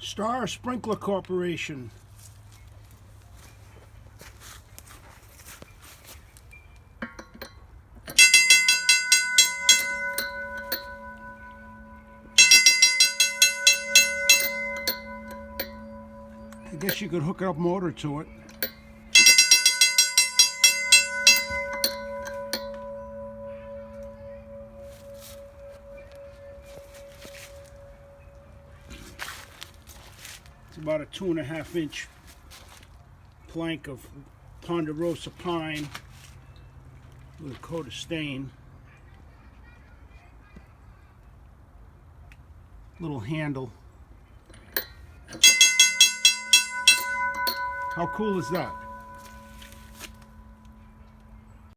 Star Sprinkler Corporation. I guess you could hook up motor to it. It's about a 2.5-inch plank of ponderosa pine with a coat of stain. Little handle. How cool is that?